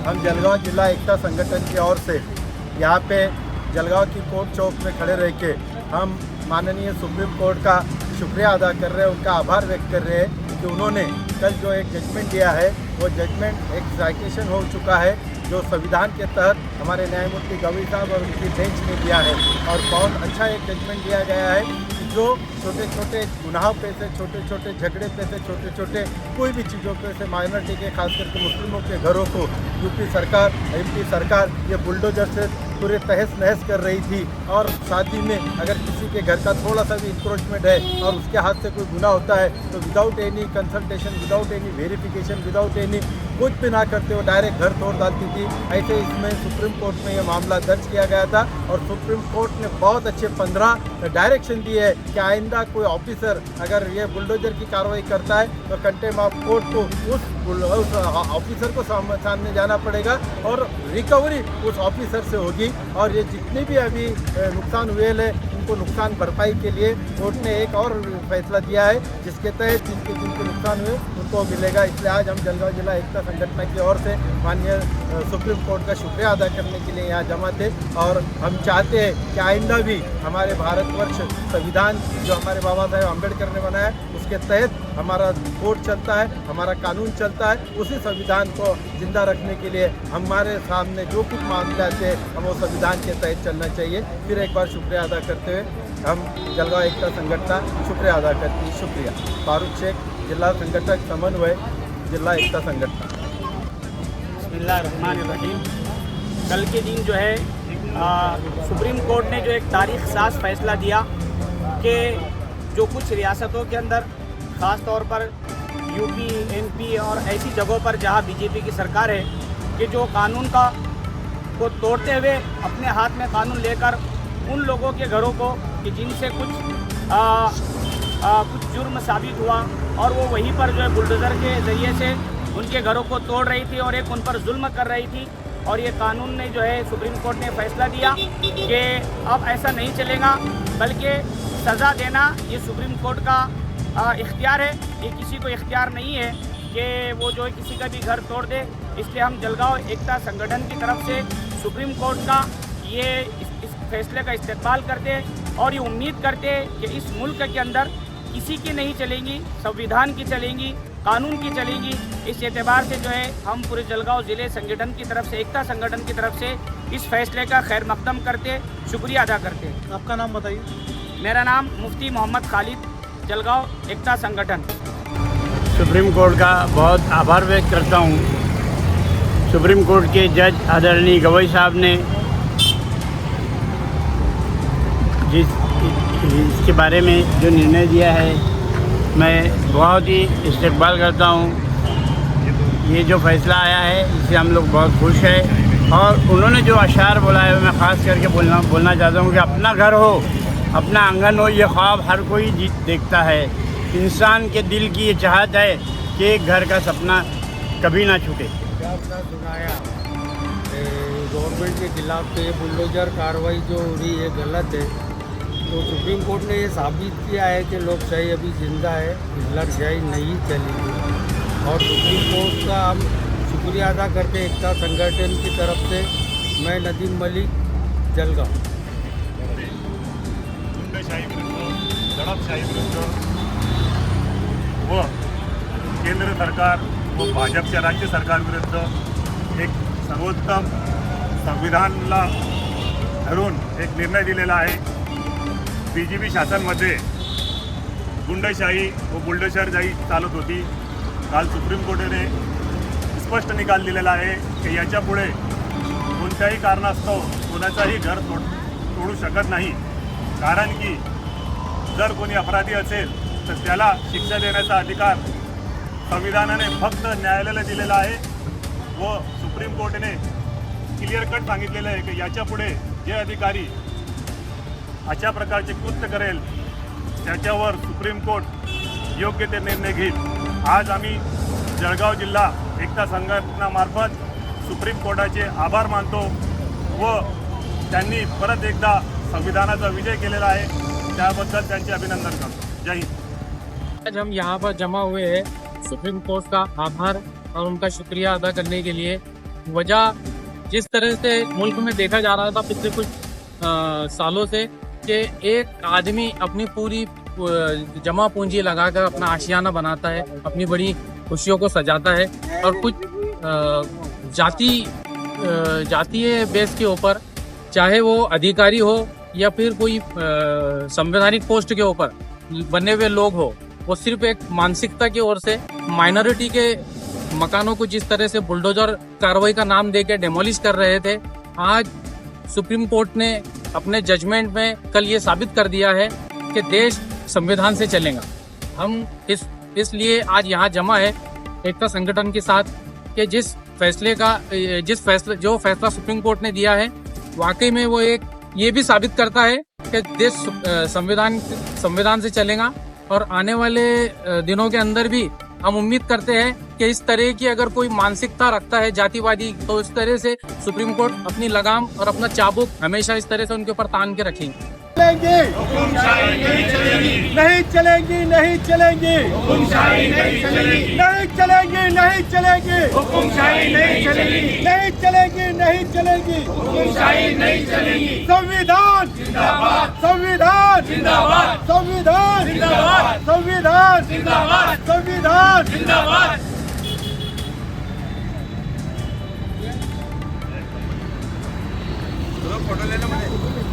हम जलगांव जिला एकता संगठन की ओर से यहाँ पे जलगांव की कोर्ट चौक में खड़े रह के हम माननीय सुप्रीम कोर्ट का शुक्रिया अदा कर रहे हैं, उनका आभार व्यक्त कर रहे हैं कि उन्होंने कल जो एक जजमेंट दिया है वो जजमेंट एक साइटेशन हो चुका है जो संविधान के तहत हमारे न्यायमूर्ति गवई साहब और उनकी बेंच ने दिया है। और बहुत अच्छा एक जजमेंट दिया गया है कि जो छोटे छोटे गुनाहों पे से, छोटे छोटे झगड़े पे से, छोटे छोटे कोई भी चीज़ों पे से माइनॉरिटी के खास करके मुस्लिमों के घरों को यूपी सरकार, एमपी सरकार ये बुलडोजर से पूरे तहस नहस कर रही थी। और साथ ही में अगर किसी के घर का थोड़ा सा भी इंक्रोचमेंट है और उसके हाथ से कोई गुनाह होता है तो without any consultation, without any verification, without any कुछ भी ना करते हुए डायरेक्ट घर तोड़ डालती थी। ऐसे इसमें सुप्रीम कोर्ट में ये मामला दर्ज किया गया था और सुप्रीम कोर्ट ने बहुत अच्छे 15 डायरेक्शन दिए है कि आइंदा कोई ऑफिसर अगर ये बुलडोजर की कार्रवाई करता है तो कंटेम्प्ट ऑफ कोर्ट को उस ऑफिसर को सामने जाना पड़ेगा और रिकवरी उस ऑफिसर से होगी। और ये जितने भी अभी नुकसान हुए हैं उनको नुकसान भरपाई के लिए कोर्ट ने एक और फैसला दिया है जिसके तहत जिनके नुकसान हुए उनको मिलेगा। इसलिए आज हम जलगांव जिला एकता संगठन की ओर से माननीय सुप्रीम कोर्ट का शुक्रिया अदा करने के लिए यहाँ जमा थे। और हम चाहते हैं कि आइंदा भी हमारे भारतवर्ष संविधान जो हमारे बाबा साहेब अम्बेडकर ने बनाया उसके तहत हमारा कोर्ट चलता है, हमारा कानून चलता है। उसी संविधान को जिंदा रखने के लिए हमारे सामने जो कुछ मामले आते हैं हम वो संविधान के तहत चलना चाहिए। फिर एक बार शुक्रिया अदा करते हुए हम जलगांव एकता संगठन का शुक्रिया अदा करते हैं। शुक्रिया। फारूक शेख, जिला संगठक समन्वय, जिला एकता संगठन। बिस्मिल्लाहिर्रहमानिर्रहीम। कल के दिन जो है सुप्रीम कोर्ट ने जो एक तारीख साज फैसला दिया कि जो कुछ रियासतों के अंदर ख़ास तौर पर यूपी, एमपी और ऐसी जगहों पर जहां बीजेपी की सरकार है कि जो कानून को तोड़ते हुए अपने हाथ में कानून लेकर उन लोगों के घरों को कि जिनसे कुछ जुर्म साबित हुआ और वो वहीं पर जो है बुलडोज़र के ज़रिए से उनके घरों को तोड़ रही थी और एक उन पर जुल्म कर रही थी। और ये कानून ने जो है सुप्रीम कोर्ट ने फैसला दिया कि अब ऐसा नहीं चलेगा, बल्कि सज़ा देना ये सुप्रीम कोर्ट का इख्तियार है। ये किसी को इख्तियार नहीं है कि वो जो है किसी का भी घर तोड़ दे। इसलिए हम जलगांव एकता संगठन की तरफ से सुप्रीम कोर्ट का ये इस फैसले का इस्तेमाल करते हैं और ये उम्मीद करते हैं कि इस मुल्क के अंदर किसी की नहीं चलेंगी, संविधान की चलेंगी, कानून की चलेंगी। इस एतबार से जो है हम पूरे जलगांव ज़िले संगठन की तरफ से, एकता संगठन की तरफ से इस फैसले का खैर मकदम करते, शुक्रिया अदा करते हैं। आपका नाम बताइए। मेरा नाम मुफ्ती मोहम्मद खालिद, जलगांव एकता संगठन। सुप्रीम कोर्ट का बहुत आभार व्यक्त करता हूँ। सुप्रीम कोर्ट के जज आदरणीय गवई साहब ने इसके बारे में जो निर्णय दिया है मैं बहुत ही इस्तकबाल करता हूँ। ये जो फैसला आया है इससे हम लोग बहुत खुश हैं। और उन्होंने जो अशार बोला है मैं ख़ास करके बोलना चाहता हूँ कि अपना घर हो, अपना आंगन हो, ये ख्वाब हर कोई देखता है। इंसान के दिल की ये चाहत है कि एक घर का सपना कभी ना छूटे। आपने सुनाया गवर्नमेंट के खिलाफ ये बुलडोजर कार्रवाई जो हो रही है गलत है, तो सुप्रीम कोर्ट ने ये साबित किया है कि लोकशाही अभी जिंदा है, हिटलरशाही नहीं चलेगी। और सुप्रीम कोर्ट का हम शुक्रिया अदा करते हैं एकता संगठन की तरफ से। मैं नदीम मलिक, जलगांव। गुंडशाही विरुद्ध, दडपशाही विरुद्ध व केंद्र सरकार व भाजपच्या राज्य सरकारविरुद्ध एक सर्वोत्तम संविधानाला धरून एक निर्णय दिलेला आहे। बीजेपी शासनमध्ये गुंडशाही व बुलडोजरशाही चालत होती। काल सुप्रीम कोर्टाने स्पष्ट निकाल दिलेला आहे की याच्यापुढे कोणत्याही कारणास्तव कोणाचाही घर तोडू शकत नाही। कारण की जर कोणी अपराधी असेल तर त्याला शिक्षा देण्याचा अधिकार संविधानाने फक्त न्यायालयाला दिलेला आहे व सुप्रीम कोर्टाने क्लिअर कट सांगितलेलं आहे की याच्यापुढे जे अधिकारी अशा प्रकारचे कृत्य करेल त्याच्यावर सुप्रीम कोर्ट योग्य ते निर्णय घेईल। आज आम्ही जळगाव जिल्हा एकता संघटनामार्फत सुप्रीम कोर्टाचे आभार मानतो व त्यांनी परत एकदा संविधानाचा विजय केलेला आहे, त्याबद्दल त्यांचे अभिनंदन करतो। जय हिंद। आज हम यहाँ पर जमा हुए हैं सुप्रीम कोर्ट का आभार और उनका शुक्रिया अदा करने के लिए वजह जिस तरह से मुल्क में देखा जा रहा था पिछले कुछ सालों से कि एक आदमी अपनी पूरी जमा पूंजी लगाकर अपना आशियाना बनाता है, अपनी बड़ी खुशियों को सजाता है और कुछ जातीय बेस के ऊपर, चाहे वो अधिकारी हो या फिर कोई संवैधानिक पोस्ट के ऊपर बने हुए लोग हो, वो सिर्फ एक मानसिकता की ओर से माइनॉरिटी के मकानों को जिस तरह से बुलडोजर कार्रवाई का नाम देके डेमोलिश कर रहे थे, आज सुप्रीम कोर्ट ने अपने जजमेंट में कल ये साबित कर दिया है कि देश संविधान से चलेगा। हम इसलिए आज यहाँ जमा है एकता संगठन के साथ कि जो फैसला सुप्रीम कोर्ट ने दिया है वाकई में वो एक ये भी साबित करता है कि देश संविधान से चलेगा और आने वाले दिनों के अंदर भी हम उम्मीद करते हैं कि इस तरह की अगर कोई मानसिकता रखता है जातिवादी, तो इस तरह से सुप्रीम कोर्ट अपनी लगाम और अपना चाबुक हमेशा इस तरह से उनके ऊपर तान के रखेंगे। नहीं चलेंगी, नहीं चलेंगी, नहीं चलेंगी, नहीं चलेंगी, नहीं चलेंगी, नहीं चलेंगी, नहीं चलेंगी, नहीं चलेंगी। संविधान जिंदाबाद, संविधान जिंदाबाद, संविधान जिंदाबाद, संविधान जिंदाबाद, संविधान जिंदाबाद। फोटो लेना मुझे।